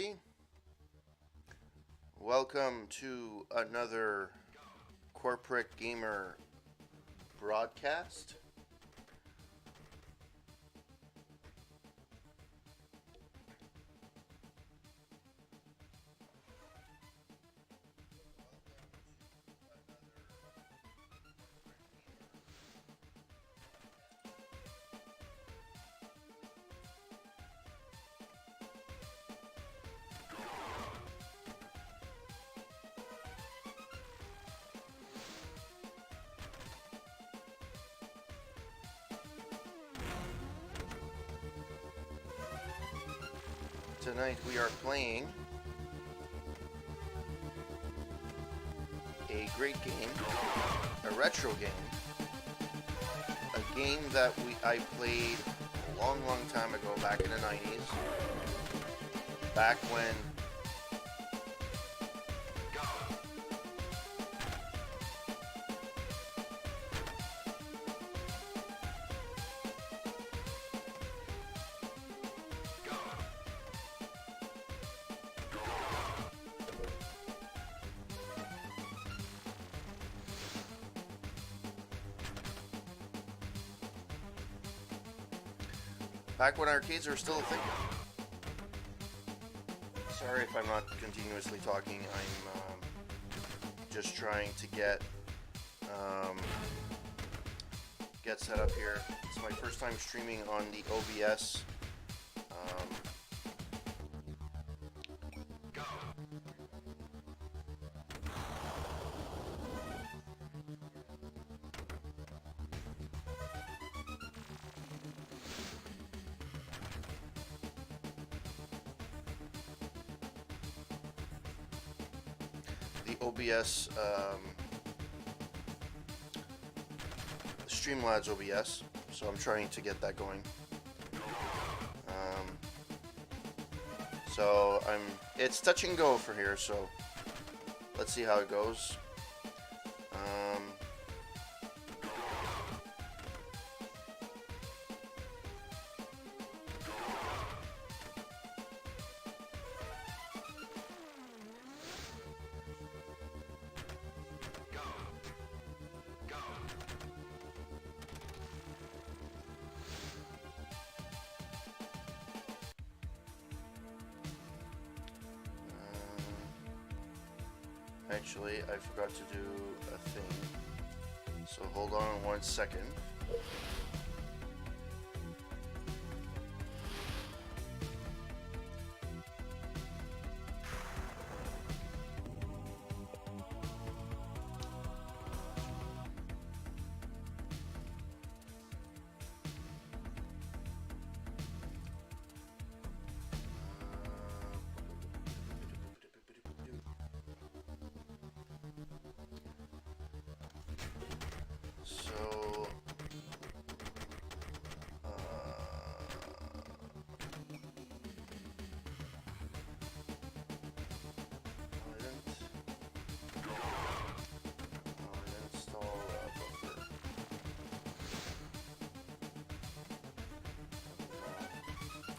everybody. Welcome to another Corporate Gamer broadcast. Tonight we are playing a great game, a retro game, a game that I played a long time ago, back in the 90s, back when arcades are still a thing. Sorry if I'm not continuously talking. I'm just trying to get set up here. It's my first time streaming on the OBS. OBS, Streamlabs OBS, so I'm trying to get that going. It's touch and go for here, so let's see how it goes. Actually, I forgot to do a thing, so hold on 1 second.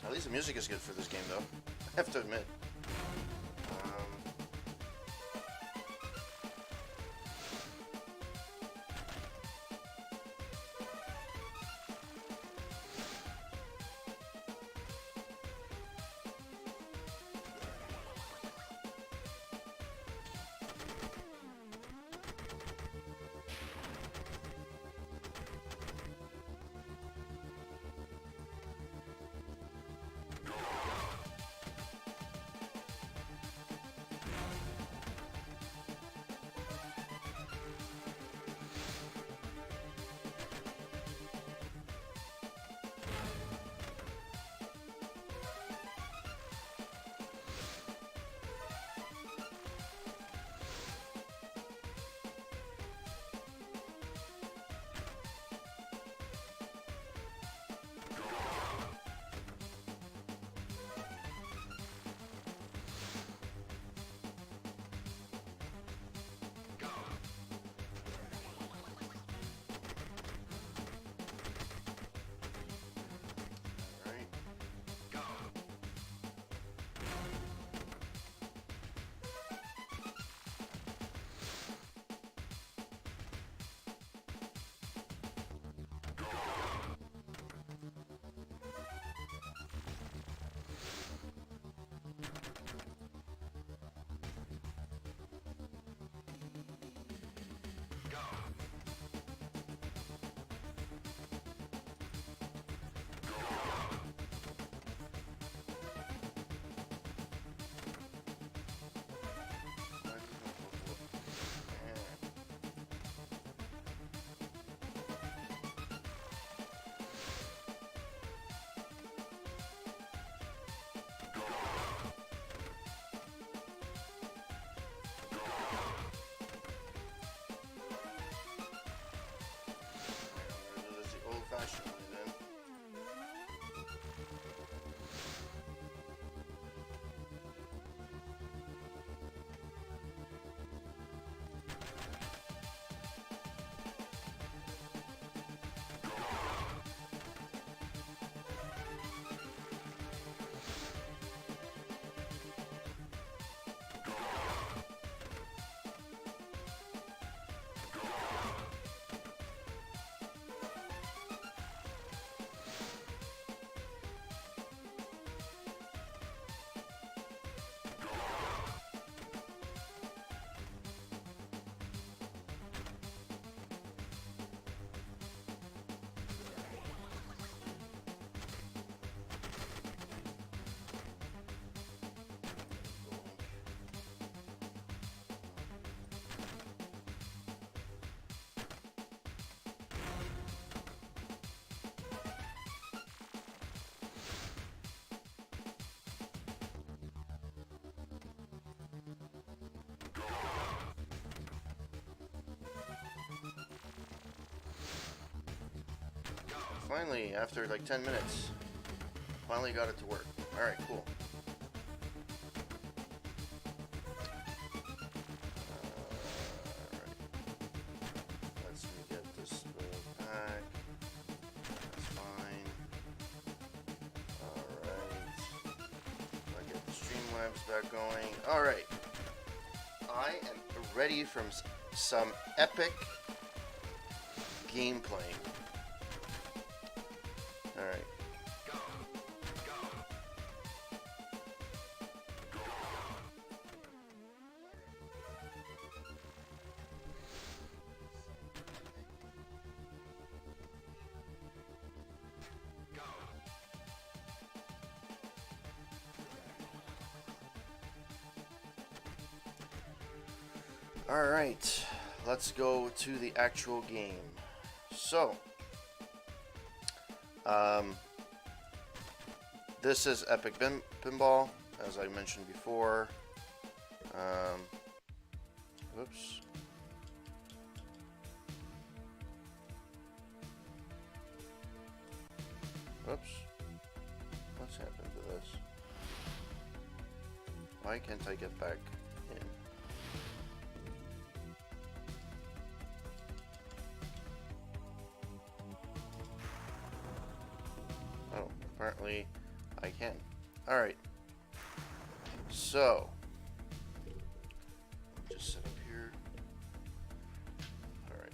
At least the music is good for this game, though. I have to admit. finally, after like 10 minutes, finally got it to work. Alright, cool. Alright. Let's get this back. That's fine. Alright. I'll get the Streamlabs back going. Alright. I am ready for some epic gameplay. Alright. Alright, let's go to the actual game. So, this is Epic Pinball, as I mentioned before. Whoops. Whoops. What's happened to this? Why can't I get back in? Oh, apparently I can. Alright. So, just set up here. Alright.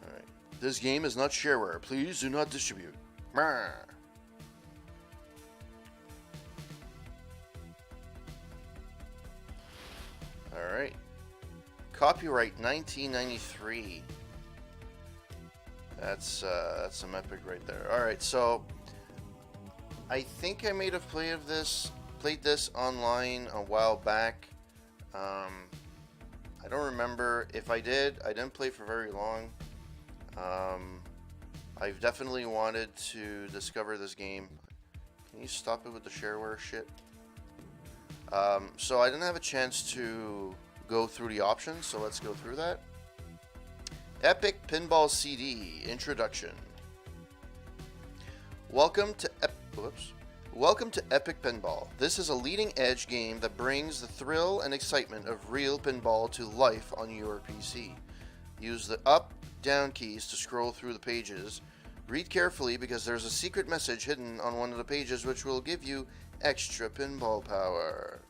Alright. This game is not shareware. Please do not distribute. Marr. Alright. Copyright 1993. That's some epic right there. Alright, so I think I may have played this online a while back. I don't remember. If I did, I didn't play for very long. I've definitely wanted to discover this game. Can you stop it with the shareware shit? So I didn't have a chance to go through the options, so let's go through that. Epic Pinball CD Introduction. Welcome to Epic Pinball. This is a leading-edge game that brings the thrill and excitement of real pinball to life on your PC. Use the up, down keys to scroll through the pages. Read carefully because there's a secret message hidden on one of the pages which will give you extra pinball power.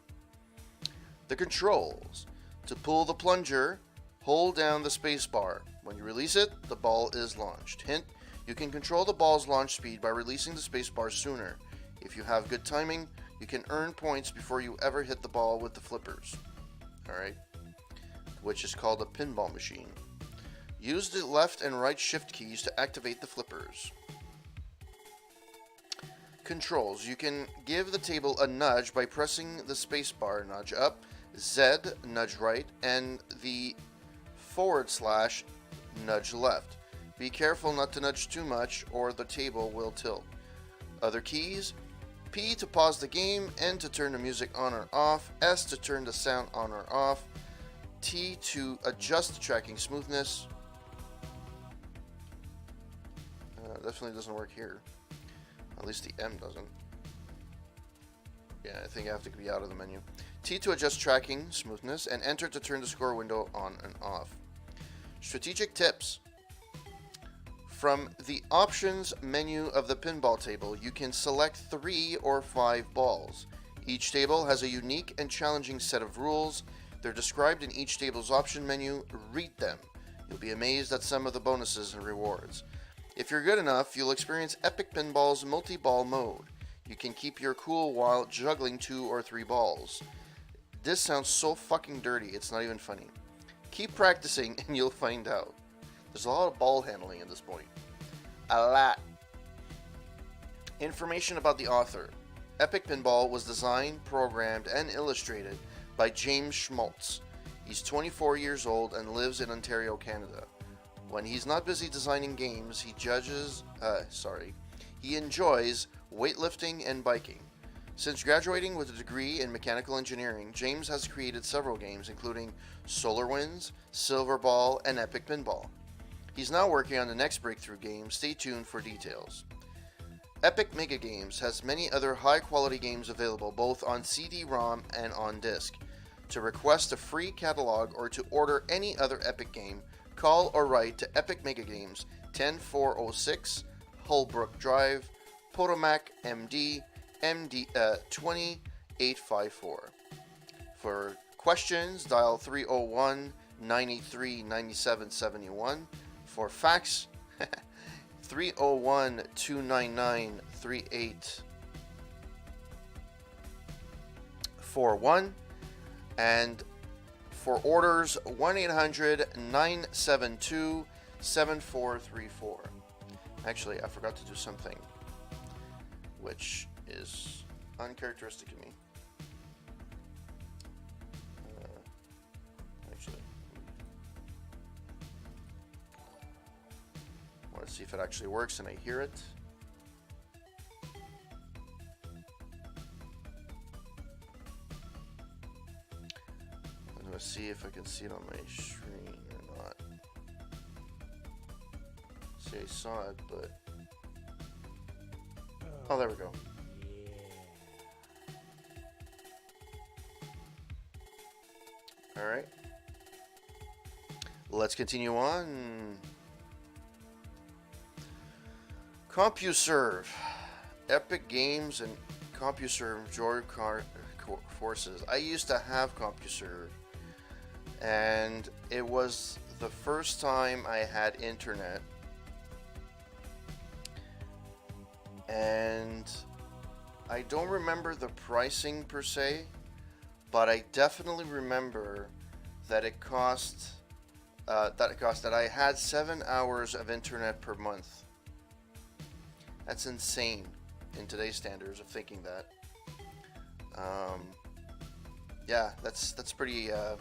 The controls. To pull the plunger, hold down the space bar. When you release it, the ball is launched. Hint, you can control the ball's launch speed by releasing the space bar sooner. If you have good timing, you can earn points before you ever hit the ball with the flippers. Alright? Which is called a pinball machine. Use the left and right shift keys to activate the flippers. Controls. You can give the table a nudge by pressing the spacebar, nudge up, Z, nudge right, and the / nudge left. Be careful not to nudge too much or the table will tilt. Other keys. P to pause the game, N to turn the music on or off, S to turn the sound on or off, T to adjust the tracking smoothness. Definitely doesn't work here. At least the M doesn't. Yeah, I think I have to be out of the menu. T to adjust tracking smoothness, and Enter to turn the score window on and off. Strategic tips. From the options menu of the pinball table, you can select 3 or 5 balls. Each table has a unique and challenging set of rules. They're described in each table's option menu. Read them. You'll be amazed at some of the bonuses and rewards. If you're good enough, you'll experience Epic Pinball's multi-ball mode. You can keep your cool while juggling 2 or 3 balls. This sounds so fucking dirty, it's not even funny. Keep practicing and you'll find out. There's a lot of ball handling at this point. A lot. Information about the author. Epic Pinball was designed, programmed, and illustrated by James Schmaltz. He's 24 years old and lives in Ontario, Canada. When he's not busy designing games, he enjoys weightlifting and biking. Since graduating with a degree in mechanical engineering, James has created several games including Solar Winds, Silver Ball, and Epic Pinball. He's now working on the next breakthrough game. Stay tuned for details. Epic Mega Games has many other high-quality games available both on CD-ROM and on disc. To request a free catalog or to order any other Epic game, call or write to Epic Mega Games, 10406 Holbrook Drive, Potomac, MD 20854. For questions, dial 301 983 9771. For fax, 301 299 3841. And for orders, 1-800-972-7434. Actually, I forgot to do something which is uncharacteristic of me. Actually, I want to see if it actually works and I hear it. I'm going to see if I can see it on my screen or not. See, I saw it, but... Oh, there we go. Alright. Let's continue on. CompuServe. Epic Games and CompuServe join forces. I used to have CompuServe, and it was the first time I had internet. And I don't remember the pricing per se, but I definitely remember that it cost that I had 7 hours of internet per month. That's insane in today's standards of thinking that. Yeah, that's pretty. The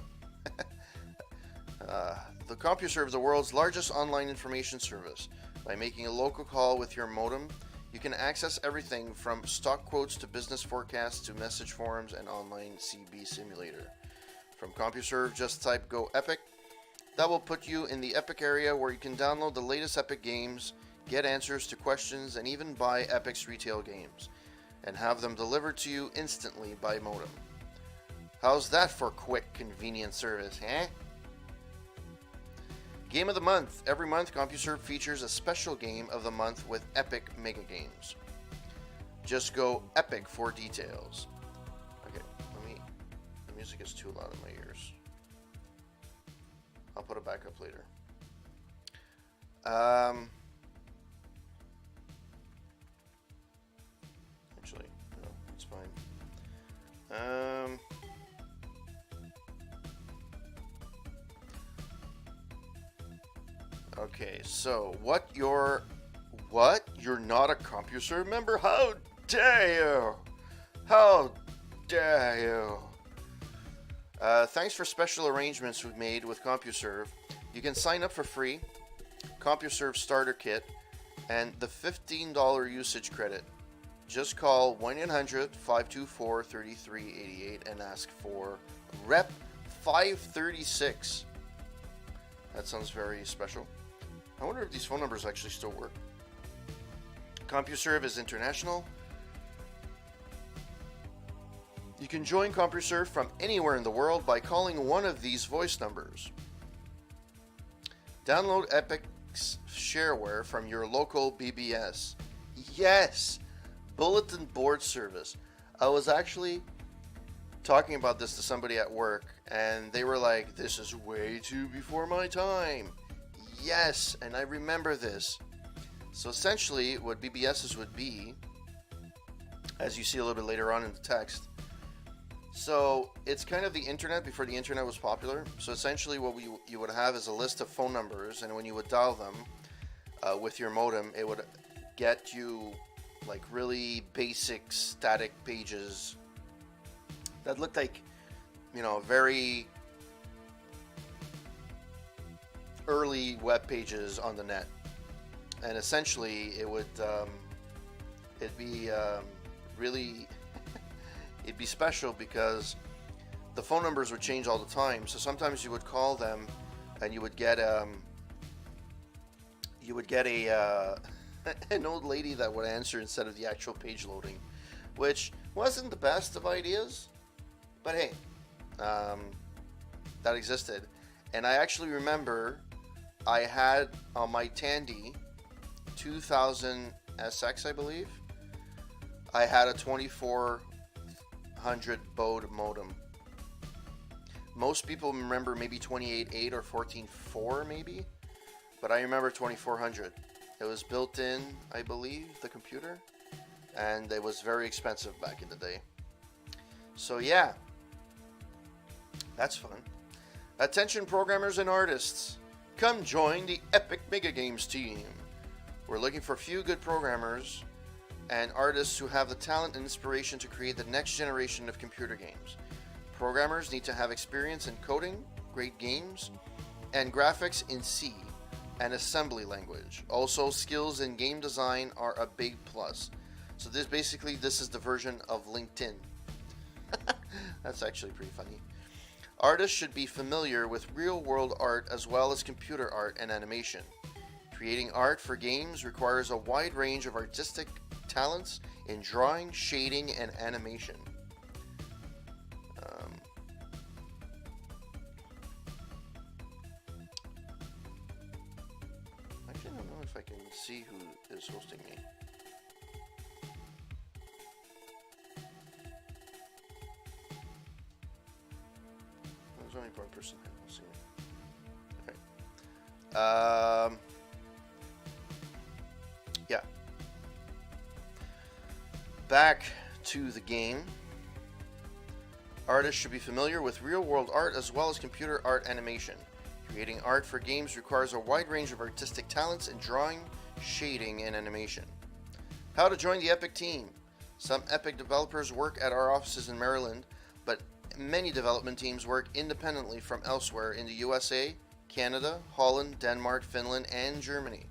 CompuServe is the world's largest online information service. By making a local call with your modem, you can access everything from stock quotes to business forecasts to message forums and online CB simulator. From CompuServe, just type Go Epic. That will put you in the Epic area where you can download the latest Epic games, get answers to questions, and even buy Epic's retail games, and have them delivered to you instantly by modem. How's that for quick, convenient service, eh? Game of the Month. Every month, CompuServe features a special game of the month with Epic Mega Games. Just go Epic for details. Okay, the music is too loud in my ears. I'll put it back up later. Actually, no, it's fine. Okay, so you're not a CompuServe member? How dare you? How dare you? Thanks for special arrangements we've made with CompuServe. You can sign up for free, CompuServe Starter Kit, and the $15 usage credit. Just call 1-800-524-3388 and ask for Rep 536. That sounds very special. I wonder if these phone numbers actually still work. CompuServe is international. You can join CompuServe from anywhere in the world by calling one of these voice numbers. Download Epic's shareware from your local BBS. Yes! Bulletin board service. I was actually talking about this to somebody at work, and they were like, this is way too before my time. Yes, and I remember this. So essentially, what BBSs would be, as you see a little bit later on in the text, so it's kind of the internet before the internet was popular. So essentially what you would have is a list of phone numbers, and when you would dial them with your modem, it would get you like really basic static pages that looked like, very early web pages on the net. And essentially it would it'd be really it'd be special because the phone numbers would change all the time. So sometimes you would call them, and you would get a an old lady that would answer instead of the actual page loading, which wasn't the best of ideas, but hey, that existed. And I actually remember I had on my Tandy 2000 SX, I believe, I had a 2400 baud modem. Most people remember maybe 28.8 or 14.4 maybe, but I remember 2400. It was built in, I believe, the computer, and it was very expensive back in the day. So yeah, that's fun. Attention programmers and artists, come join the Epic Mega Games team. We're looking for a few good programmers and artists who have the talent and inspiration to create the next generation of computer games. Programmers need to have experience in coding, great games, and graphics in C and assembly language. Also, skills in game design are a big plus. So this is the version of LinkedIn. That's actually pretty funny. Artists should be familiar with real-world art as well as computer art and animation. Creating art for games requires a wide range of artistic talents in drawing, shading, and animation. Actually, I don't know if I can see who is hosting me. There's only one person here. Let's see. Okay. Yeah. Back to the game. Artists should be familiar with real-world art as well as computer art animation. Creating art for games requires a wide range of artistic talents in drawing, shading, and animation. How to join the Epic team. Some Epic developers work at our offices in Maryland, but many development teams work independently from elsewhere in the USA, Canada, Holland, Denmark, Finland, and Germany.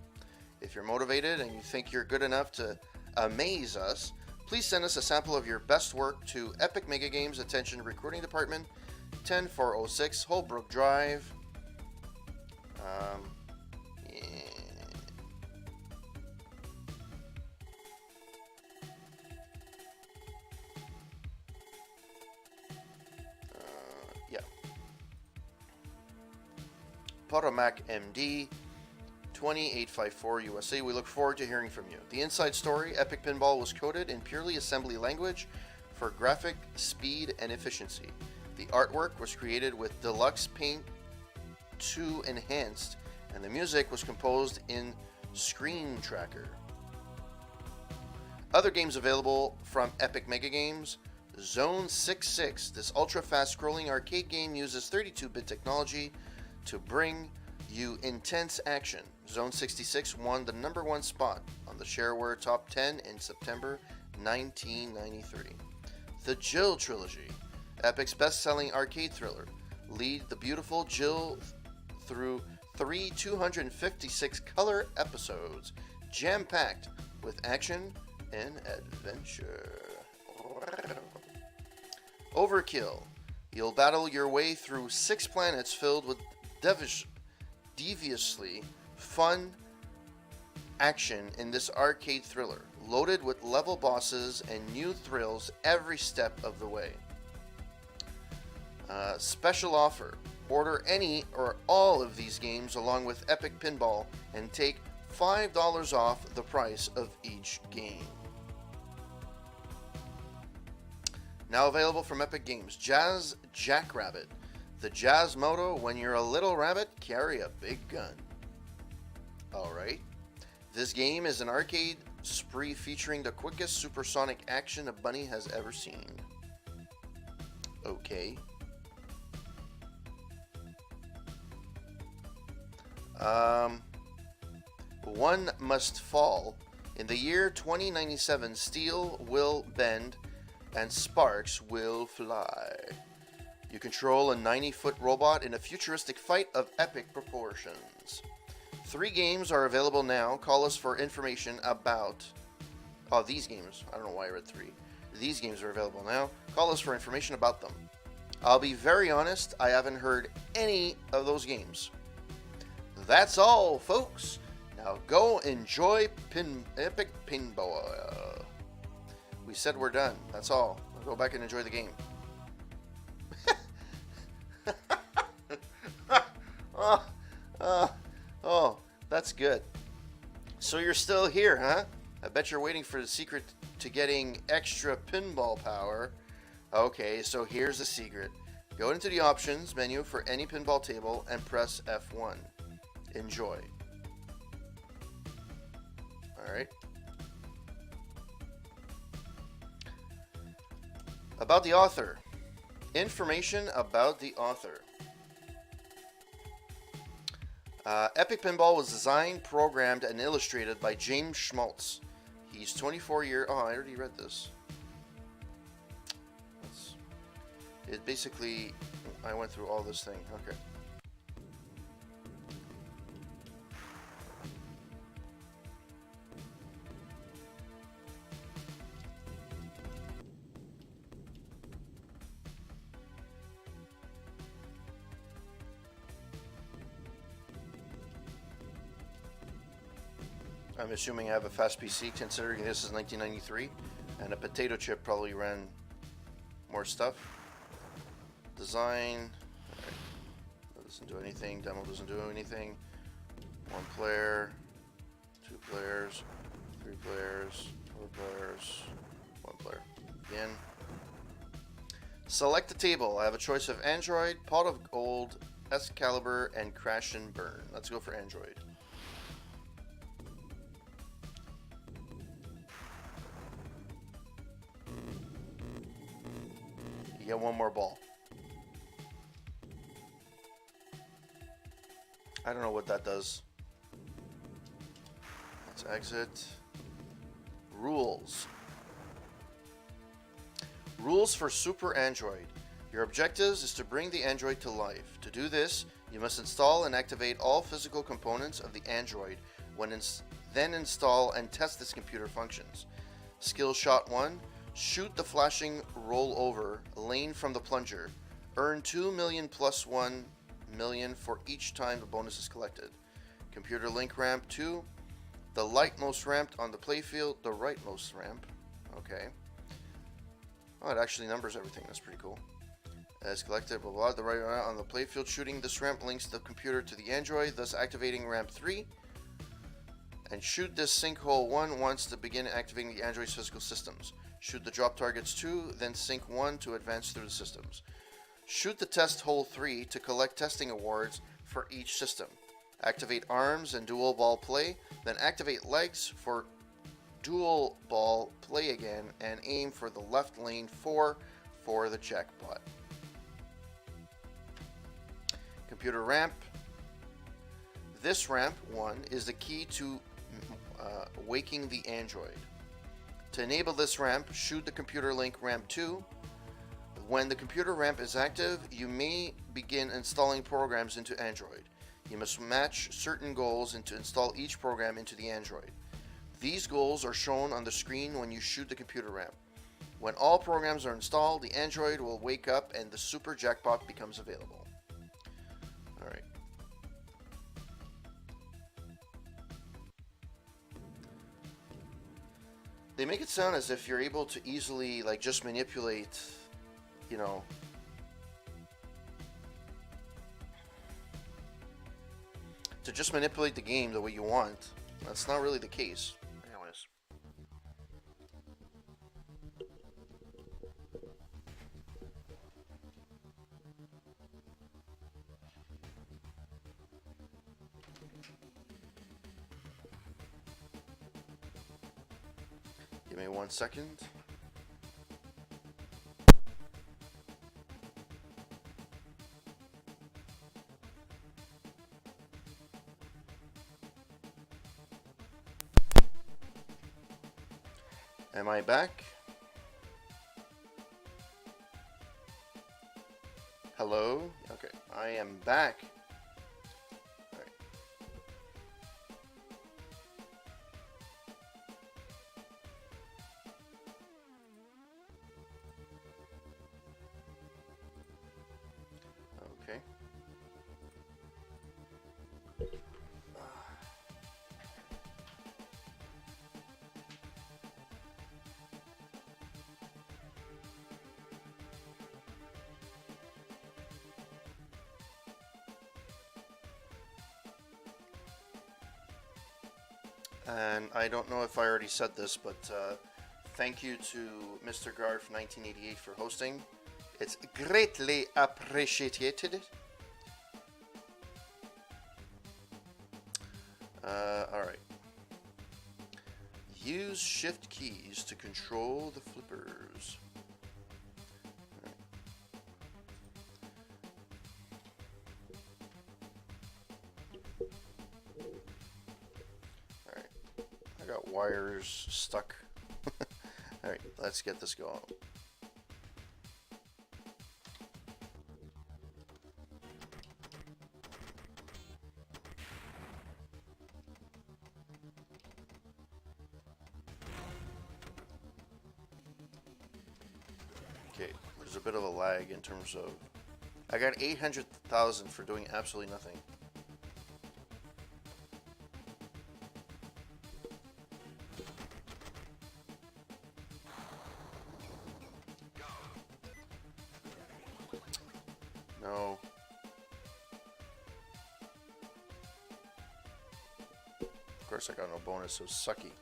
If you're motivated and you think you're good enough to amaze us, please send us a sample of your best work to Epic Mega Games Attention Recruiting Department, 10406 Holbrook Drive. Potomac MD 20854 USA. We look forward to hearing from you. The inside story: Epic Pinball was coded in purely assembly language for graphic speed and efficiency. The artwork was created with Deluxe Paint 2 Enhanced, and the music was composed in Screen Tracker. Other games available from Epic Mega Games: Zone 66. This ultra-fast scrolling arcade game uses 32-bit technology to bring you intense action. Zone 66 won the #1 spot on the Shareware Top 10 in September 1993. The Jill Trilogy. Epic's best-selling arcade thriller. Lead the beautiful Jill through 3 256-color episodes, jam-packed with action and adventure. Overkill. You'll battle your way through 6 planets filled with deviously fun action in this arcade thriller, loaded with level bosses and new thrills every step of the way. Special offer: order any or all of these games along with Epic Pinball and take $5 off the price of each game. Now available from Epic Games: Jazz Jackrabbit. The Jazz motto: when you're a little rabbit, carry a big gun. Alright. This game is an arcade spree featuring the quickest supersonic action a bunny has ever seen. Okay. One Must Fall. In the year 2097, steel will bend and sparks will fly. You control a 90-foot robot in a futuristic fight of epic proportions. 3 games are available now. Call us for information about... these games. I don't know why I read 3. These games are available now. Call us for information about them. I'll be very honest, I haven't heard any of those games. That's all, folks. Now go enjoy Epic Pinball. We said we're done. That's all. I'll go back and enjoy the game. Oh, that's good. So you're still here, huh? I bet you're waiting for the secret to getting extra pinball power. Okay, so here's the secret. Go into the options menu for any pinball table and press F1. Enjoy. Alright. About the author. Information about the author. Epic Pinball was designed, programmed, and illustrated by James Schmaltz. He's 24 years... Oh, I already read this. It basically... I went through all this thing. Okay. I'm assuming I have a fast PC considering this is 1993 and a potato chip probably ran more stuff. Design. Right. That doesn't do anything. Demo doesn't do anything. 1 player, 2 players, 3 players, 4 players, 1 player. Again. Select the table. I have a choice of Android, Pot of Gold, Excalibur, and Crash and Burn. Let's go for Android. You get 1 more ball. I don't know what that does. Let's exit. Rules. Rules for Super Android. Your objectives is to bring the Android to life. To do this, you must install and activate all physical components of the Android, then install and test this computer functions. Skill shot 1. Shoot the flashing rollover lane from the plunger. Earn 2 million plus 1 million for each time the bonus is collected. Computer link ramp 2. The lightmost ramp on the playfield. The rightmost ramp. Okay. Oh, it actually numbers everything. That's pretty cool. As collected, blah blah. The right ramp on the playfield. Shooting this ramp links the computer to the Android, thus activating ramp 3. And shoot this sinkhole 1 once to begin activating the Android's physical systems. Shoot the drop targets 2, then sink 1 to advance through the systems. Shoot the test hole 3 to collect testing awards for each system. Activate arms and dual ball play, then activate legs for dual ball play again, and aim for the left lane 4 for the jackpot. Computer ramp. This ramp 1 is the key to waking the Android. To enable this ramp, shoot the computer link ramp 2. When the computer ramp is active, you may begin installing programs into Android. You must match certain goals and to install each program into the Android. These goals are shown on the screen when you shoot the computer ramp. When all programs are installed, the Android will wake up and the super jackpot becomes available. Alright. They make it sound as if you're able to easily, like, just manipulate, you know, to just manipulate the game the way you want. That's not really the case. Anyways. Give me 1 second. Am I back? Hello? Okay, I am back. All right. And I don't know if I already said this, but thank you to Mr. Garf 1988 for hosting. It's greatly appreciated. Alright. Use shift keys to control the flippers. Alright. I got wires stuck. Alright, let's get this going. Okay, there's a bit of a lag in terms of... I got 800,000 for doing absolutely nothing. No. Of course I got no bonus, so sucky.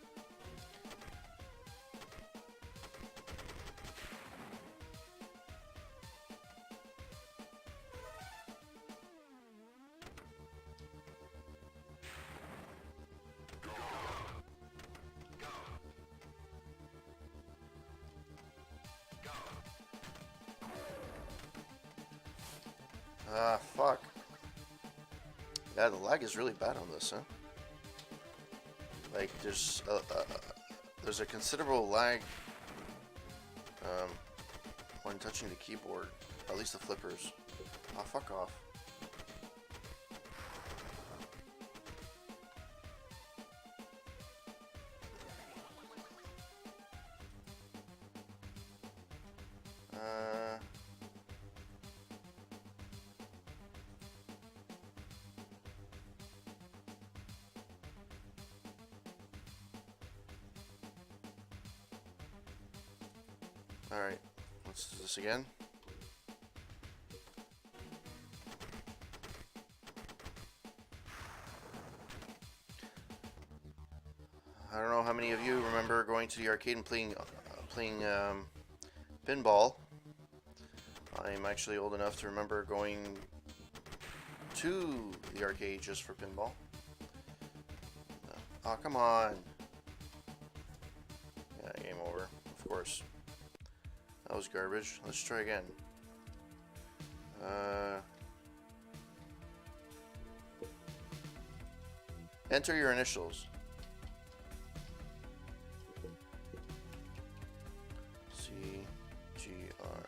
Ah, fuck. Yeah, the lag is really bad on this, huh? Like, there's a considerable lag when touching the keyboard. At least the flippers. Oh, fuck off. Alright, let's do this again. I don't know how many of you remember going to the arcade and playing pinball. I'm actually old enough to remember going to the arcade just for pinball. Oh, come on. Yeah, game over, of course. That was garbage. Let's try again. Enter your initials. C-G-R.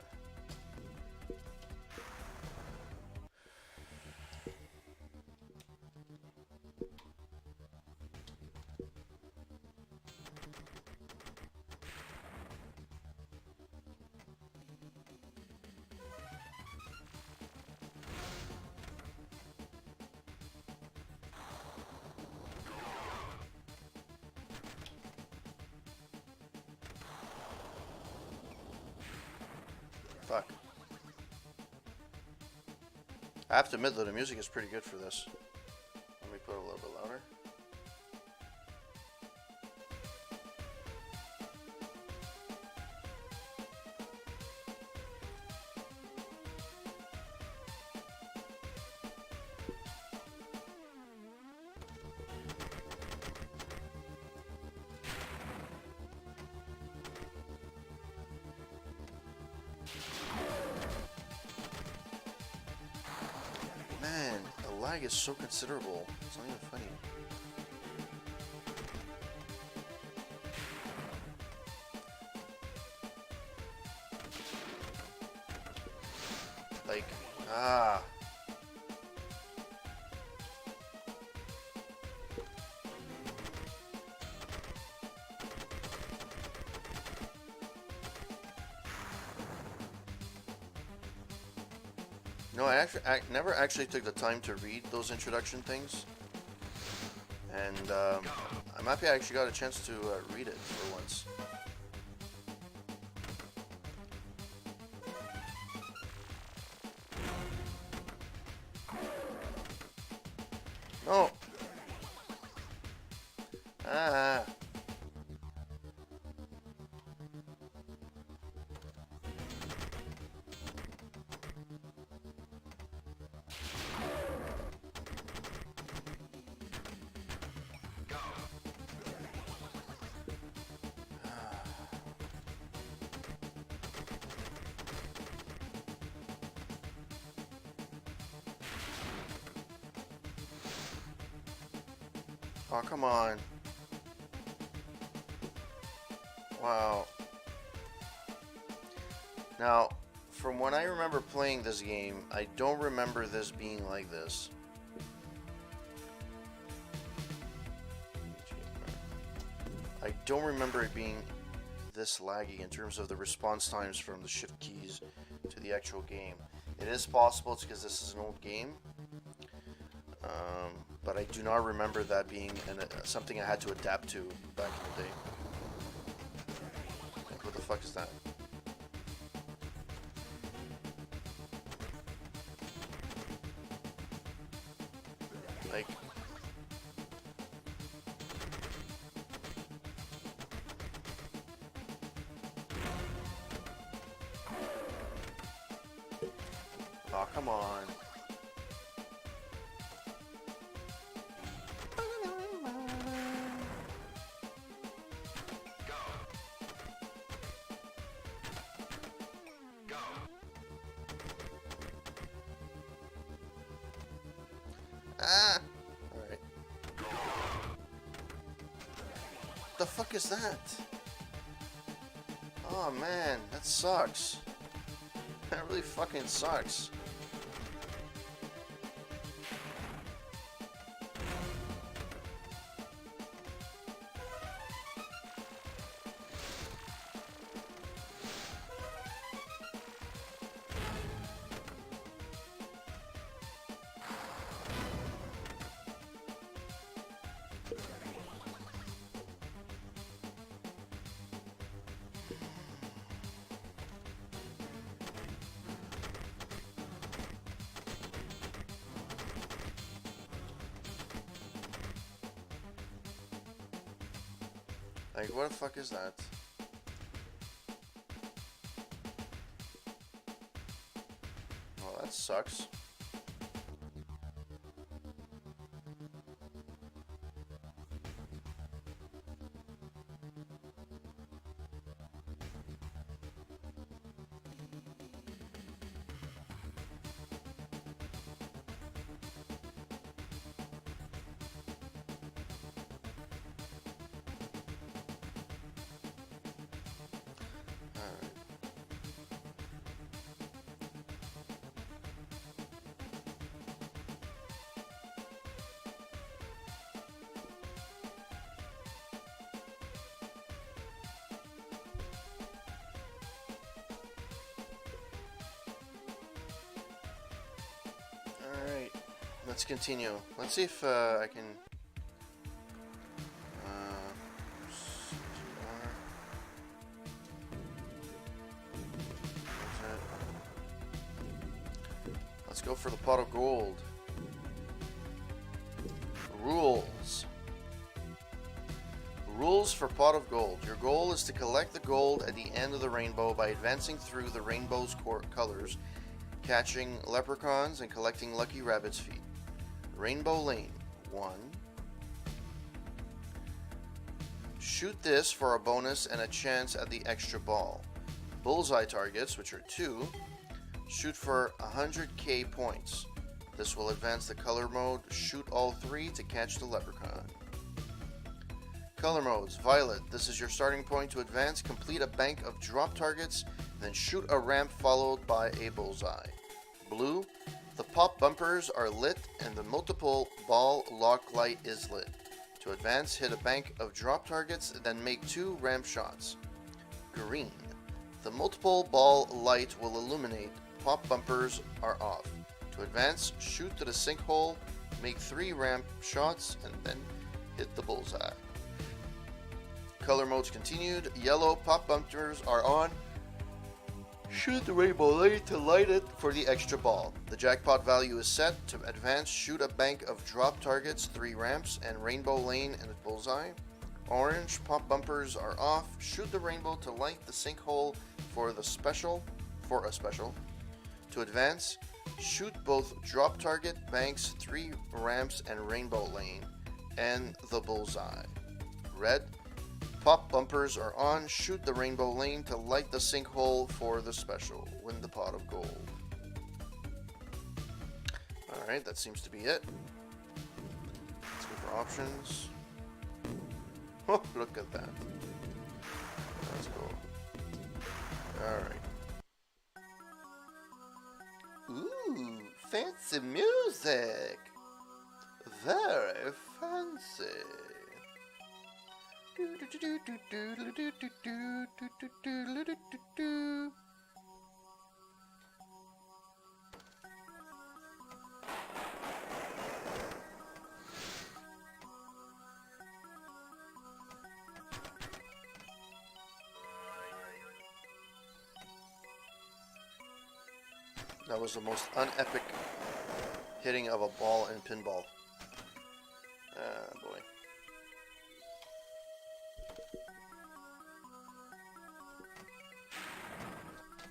Fuck. I have to admit though, the music is pretty good for this. Let me put it a little bit louder. Man, the lag is so considerable. It's not even funny. Like, ah. No, I never actually took the time to read those introduction things, and I'm happy I actually got a chance to read it for once. No. Ah. Oh, come on. Wow. Now, from when I remember playing this game, I don't remember this being like this. I don't remember it being this laggy in terms of the response times from the shift keys to the actual game. It is possible it's because this is an old game, but I do not remember that being something I had to adapt to back in the day. Like, what the fuck is that? Like, oh, come on. Ah! Alright. What the fuck is that? Oh man, that sucks. That really fucking sucks. Like, what the fuck is that? Well, that sucks. Alright, let's continue. Let's see if I can... Let's go for the pot of gold. Rules. Rules for pot of gold. Your goal is to collect the gold at the end of the rainbow by advancing through the rainbow's colors, catching leprechauns and collecting lucky rabbit's feet. Rainbow Lane, 1. Shoot this for a bonus and a chance at the extra ball. Bullseye targets, which are 2. Shoot for 100k points. This will advance the color mode. Shoot all 3 to catch the leprechaun. Color modes. Violet. This is your starting point to advance. Complete a bank of drop targets, then shoot a ramp followed by a bullseye. Blue. The pop bumpers are lit and the multiple ball lock light is lit. To advance, hit a bank of drop targets, then make 2 ramp shots. Green. The multiple ball light will illuminate. Pop bumpers are off. To advance, shoot to the sinkhole, make 3 ramp shots, and then hit the bullseye. Color modes continued. Yellow, pop bumpers are on. Shoot the rainbow lane to light it for the extra ball. The jackpot value is set. To advance, shoot a bank of drop targets, 3 ramps, and rainbow lane and a bullseye. Orange, pop bumpers are off. Shoot the rainbow to light the sinkhole for a special. To advance, shoot both drop target, banks, 3 ramps, and rainbow lane, and the bullseye. Red, pop bumpers are on. Shoot the rainbow lane to light the sinkhole for the special. Win the pot of gold. Alright, that seems to be it. Let's go for options. Oh, look at that. Let's go. Alright. Ooh, fancy music. Very fancy. That was the most unepic hitting of a ball in pinball. Ah, boy.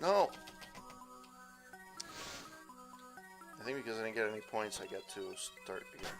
No! I think because I didn't get any points, I get to start again.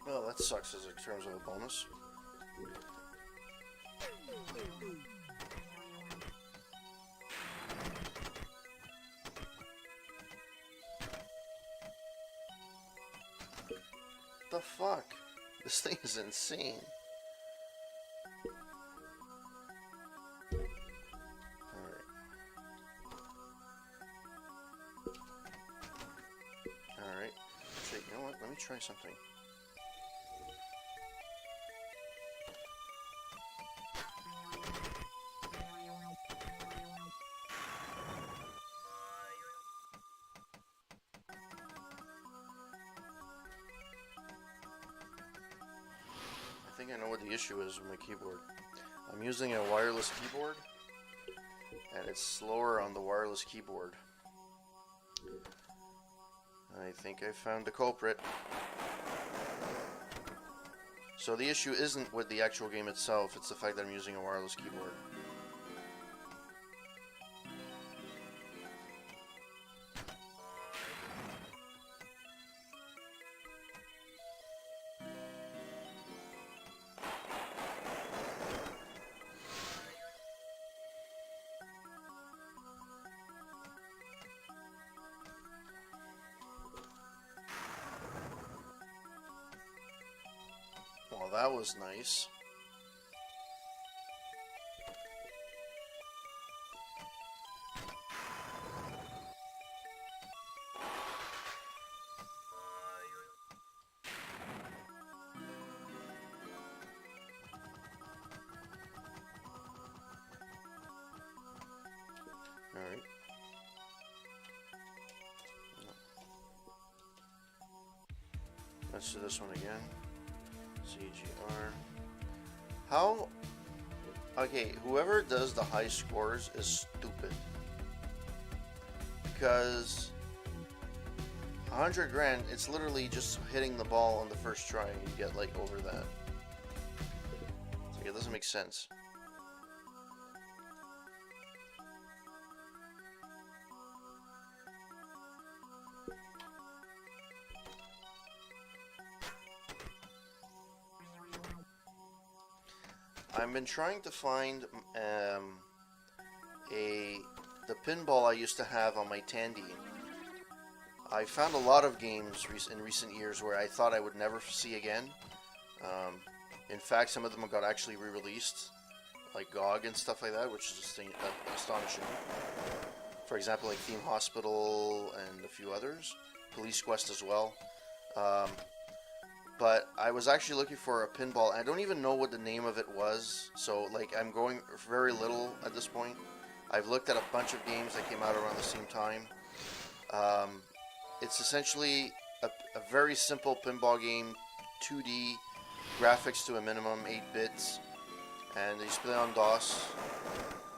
Well, that sucks as in terms of a bonus. The fuck? This thing is insane. Alright. Actually, you know what? Let me try something. I think I know what the issue is with my keyboard. I'm using a wireless keyboard, and it's slower on the wireless keyboard. I think I found the culprit. So the issue isn't with the actual game itself, it's the fact that I'm using a wireless keyboard. Well, that was nice. Alright. Let's do this one again. CGR. How? Okay, whoever does the high scores is stupid. Because 100 grand, it's literally just hitting the ball on the first try and you get like over that. Like, it doesn't make sense. I've been trying to find the pinball I used to have on my Tandy. I found a lot of games in recent years where I thought I would never see again. In fact, some of them got actually re-released, like GOG and stuff like that, which is just astonishing. For example, like Theme Hospital and a few others, Police Quest as well. But I was actually looking for a pinball. I don't even know what the name of it was, so like I'm going very little at this point. I've looked at a bunch of games that came out around the same time. It's essentially a very simple pinball game, 2D, graphics to a minimum, 8 bits, and you play on DOS.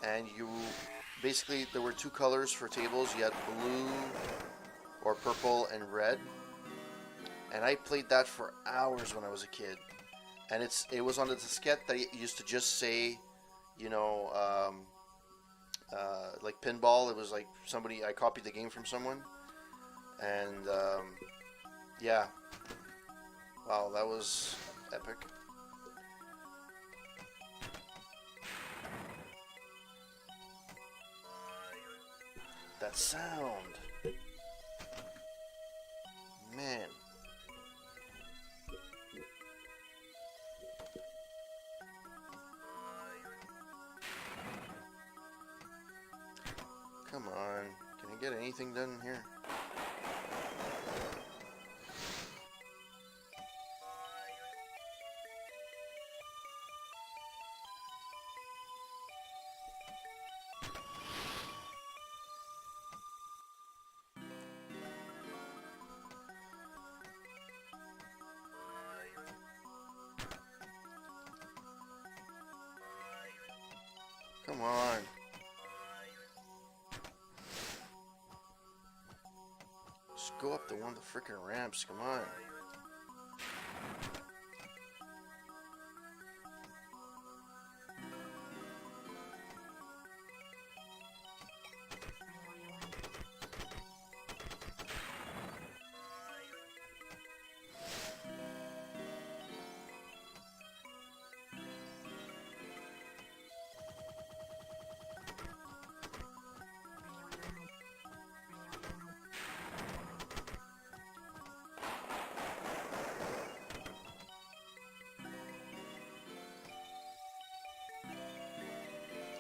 And you basically, there were 2 colors for tables. You had blue or purple and red. and I played that for hours when I was a kid. And it was on the diskette that it used to just say, you know, like Pinball. It was like I copied the game from someone, and yeah, wow, that was epic. That sound, man. Come on, can I get anything done here? Come on. Just go up the one of the freaking ramps, come on.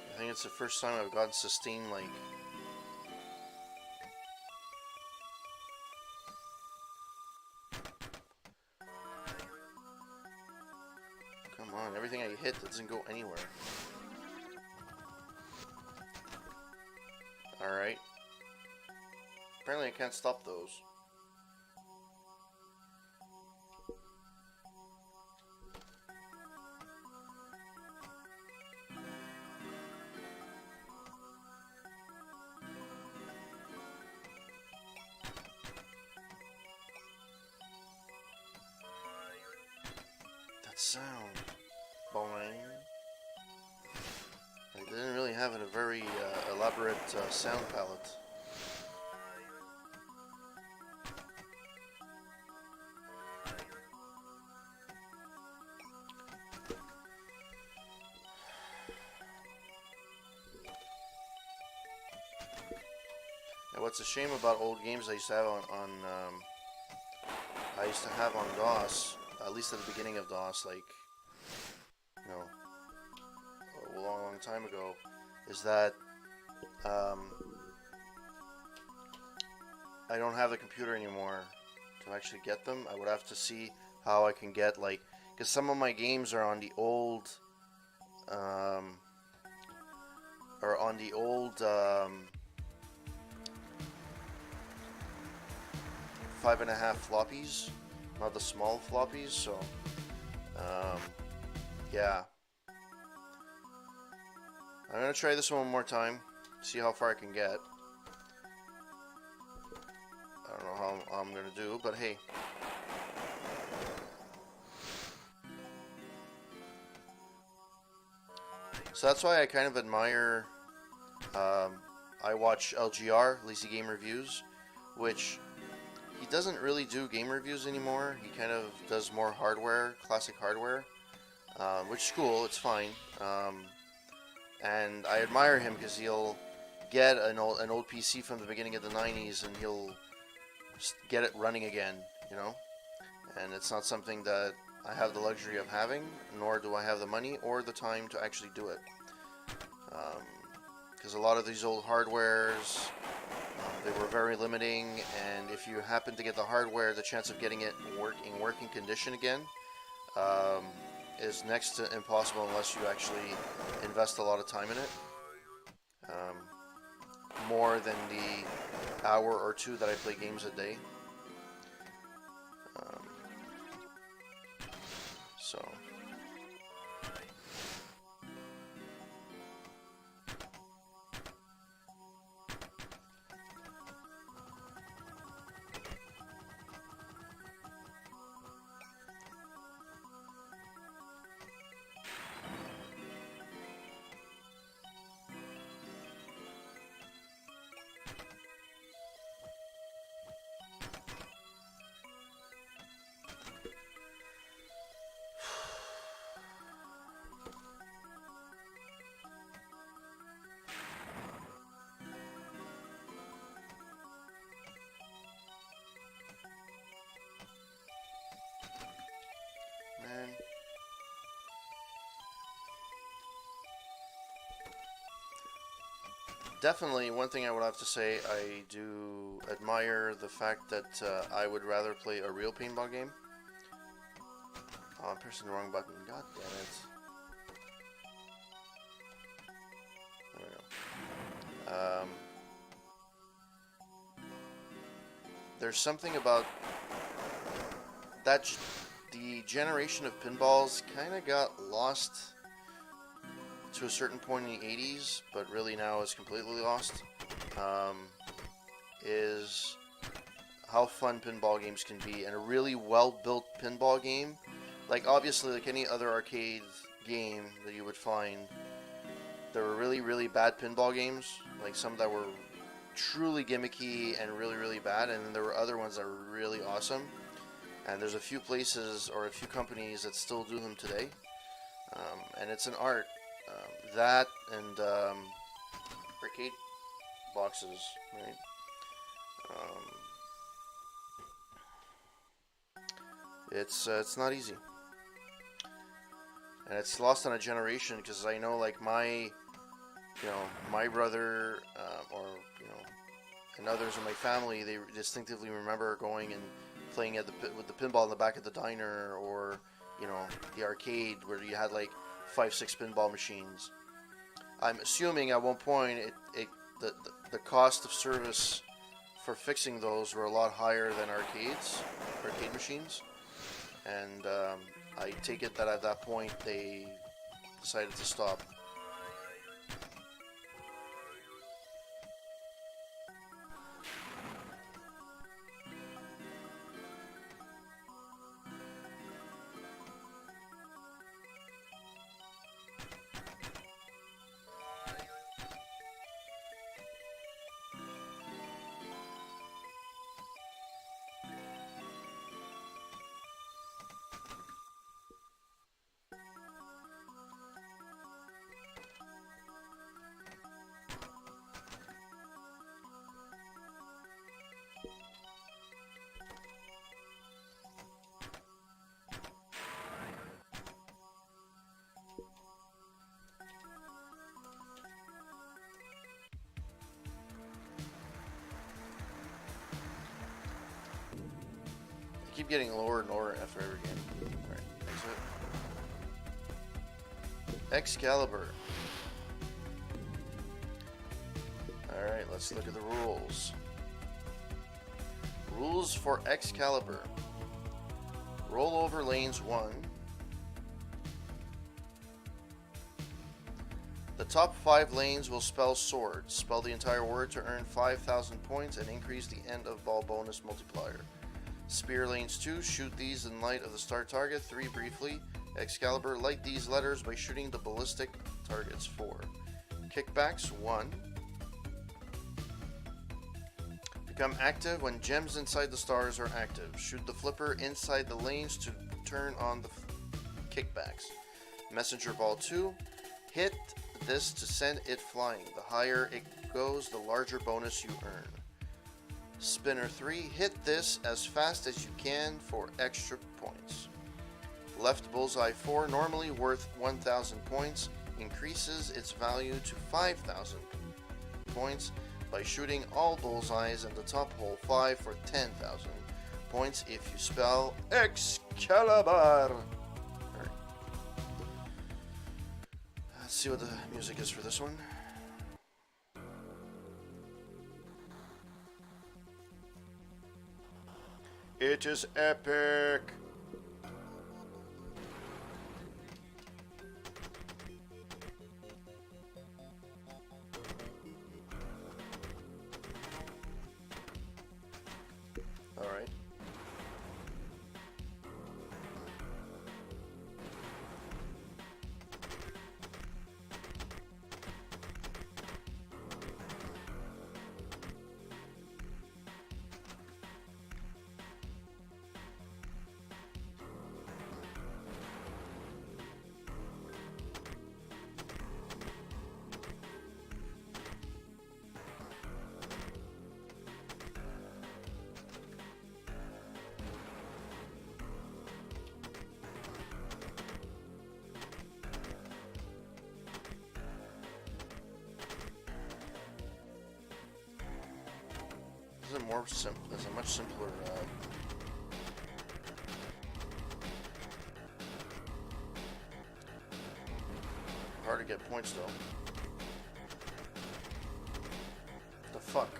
I think it's the first time I've gotten sustained, like... Come on, everything I hit doesn't go anywhere. Alright. Apparently I can't stop those. Sound. Boing. They didn't really have a very elaborate sound palette. Now, what's a shame about old games I used to have on DOS. At least at the beginning of DOS, like, you know, a long time ago, is that I don't have the computer anymore to actually get them. I would have to see how I can get, like, because some of my games are on the old, 5.5 floppies. Not the small floppies, so yeah. I'm gonna try this one more time, see how far I can get. I don't know how I'm gonna do, but hey. So that's why I kind of admire, I watch LGR, Lazy Game Reviews, which he doesn't really do game reviews anymore. He kind of does more hardware, classic hardware, which is cool, it's fine. And I admire him because he'll get an old PC from the beginning of the 90s and he'll get it running again, you know? And it's not something that I have the luxury of having, nor do I have the money or the time to actually do it. Because a lot of these old hardwares, they were very limiting, and if you happen to get the hardware, the chance of getting it in working condition again is next to impossible unless you actually invest a lot of time in it. More than the hour or two that I play games a day. So... definitely one thing I would have to say, I do admire the fact that I would rather play a real paintball game. Oh, I'm pressing the wrong button. God damn it. There we go. There's something about that the generation of pinballs kind of got lost to a certain point in the 80s, but really now is completely lost, is how fun pinball games can be. And a really well-built pinball game, like obviously like any other arcade game that you would find, there were really, really bad pinball games, like some that were truly gimmicky and really, really bad, and then there were other ones that were really awesome. And there's a few places or a few companies that still do them today, and it's an art. That and arcade boxes, right? It's not easy, and it's lost on a generation, because I know like my brother, or and others in my family, they distinctively remember going and playing at with the pinball in the back of the diner, or the arcade where you had like 5-6 pinball machines. I'm assuming at one point the cost of service for fixing those were a lot higher than arcade machines, and I take it that at that point they decided to stop. Keep getting lower and lower after every game. Alright, exit. Excalibur. Alright, let's look at the rules. Rules for Excalibur. Roll over lanes 1. The top 5 lanes will spell sword. Spell the entire word to earn 5,000 points and increase the end of ball bonus multiplier. Spear lanes 2, shoot these in light of the start target. 3, briefly. Excalibur, light these letters by shooting the ballistic targets. 4. Kickbacks 1. Become active when gems inside the stars are active. Shoot the flipper inside the lanes to turn on the kickbacks. Messenger ball 2. Hit this to send it flying. The higher it goes, the larger bonus you earn. Spinner 3, hit this as fast as you can for extra points. Left bullseye 4, normally worth 1,000 points, increases its value to 5,000 points by shooting all bullseyes in the top hole 5 for 10,000 points if you spell Excalibur. Right. Let's see what the music is for this one. It is epic. All right. It's a much simpler. Hard to get points though. The fuck.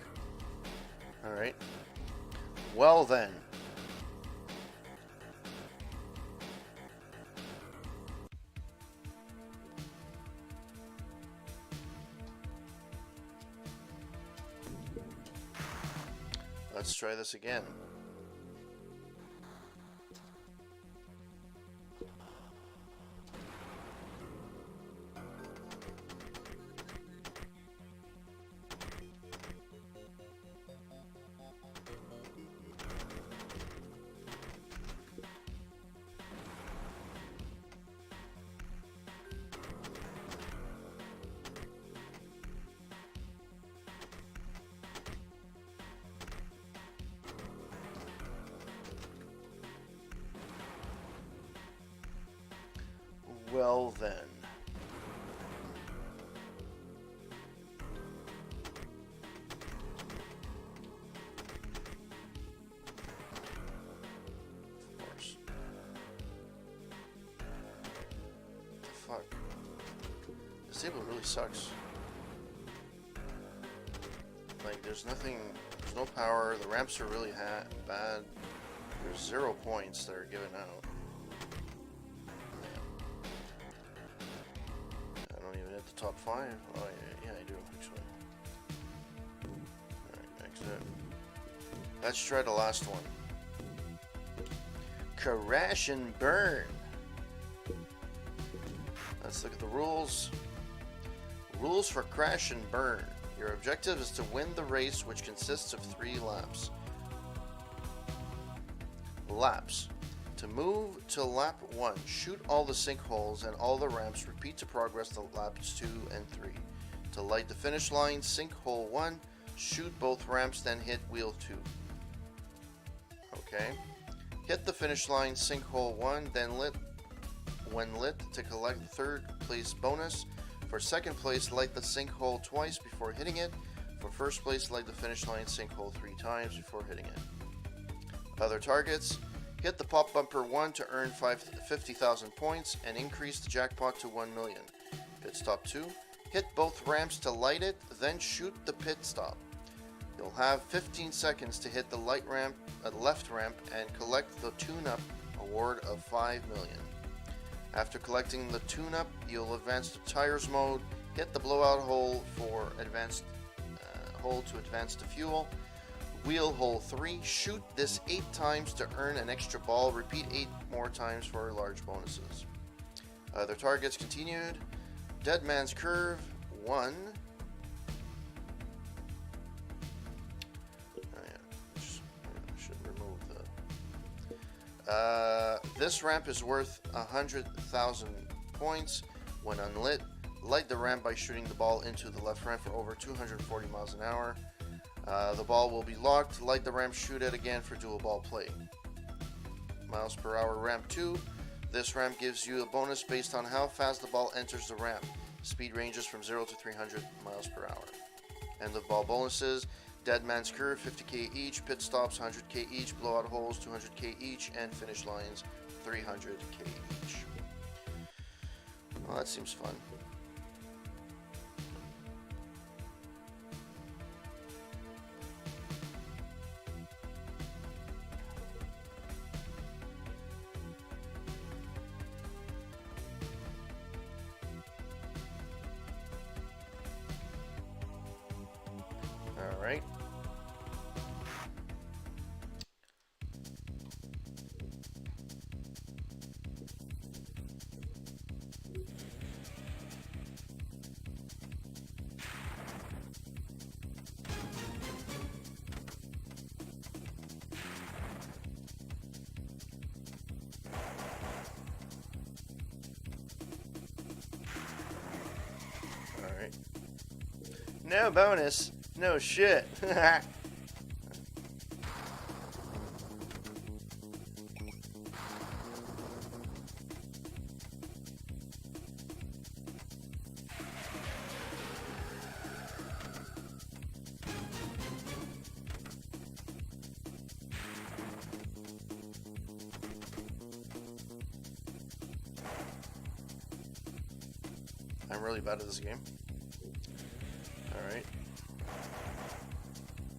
All right. Well then. Let's try this again. Well then. Of course. What the fuck? This table really sucks. Like, there's nothing, there's no power, the ramps are really bad. There's 0 points that are given out. Top 5? Oh, yeah, I do, actually. Alright, exit. Let's try the last one. Crash and burn. Let's look at the rules. Rules for crash and burn. Your objective is to win the race, which consists of 3 laps. Laps. To move to lap 1, shoot all the sinkholes and all the ramps. Repeat to progress to laps 2 and 3. To light the finish line, sinkhole 1, shoot both ramps, then hit wheel 2. Okay. Hit the finish line, sinkhole 1, then when lit to collect the 3rd place bonus. For 2nd place, light the sinkhole twice before hitting it. For 1st place, light the finish line sinkhole 3 times before hitting it. Other targets. Hit the pop bumper 1 to earn 50,000 points and increase the jackpot to 1 million. Pit stop 2. Hit both ramps to light it, then shoot the pit stop. You'll have 15 seconds to hit the left ramp and collect the tune-up award of 5 million. After collecting the tune-up, you'll advance to tires mode, hit the blowout hole for advanced hole to advance to fuel. Wheel hole 3, shoot this 8 times to earn an extra ball. Repeat 8 more times for large bonuses. Other targets continued. Dead Man's Curve 1. Oh yeah, should remove the. This ramp is worth 100,000 points when unlit. Light the ramp by shooting the ball into the left ramp for over 240 miles an hour. The ball will be locked. Light the ramp, shoot it again for dual ball play. Miles per hour ramp 2. This ramp gives you a bonus based on how fast the ball enters the ramp. Speed ranges from 0 to 300 miles per hour. End of ball bonuses. Dead Man's Curve 50k each. Pit stops 100k each. Blowout holes 200k each. And finish lines 300k each. Well, that seems fun. All right. All right. No bonus. No shit. I'm really bad at this game. Alright.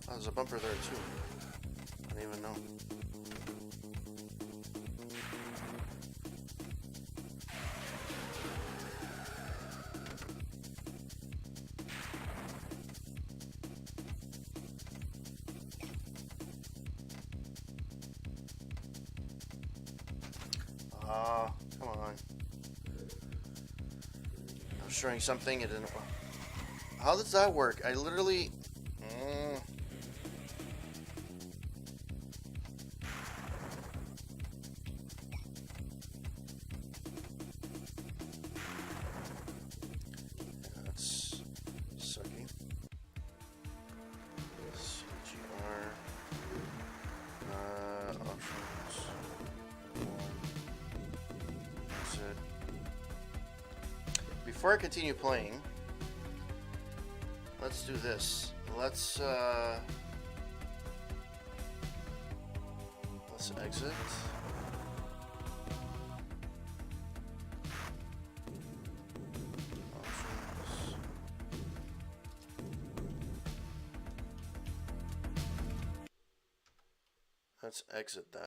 Oh, there's a bumper there too. I didn't even know. Ah, come on. I was trying something, it didn't work. How does that work? I literally... That's sucky. CGR. Options. That's it. Before I continue playing, let's do this. Let's exit. Options. Let's exit that.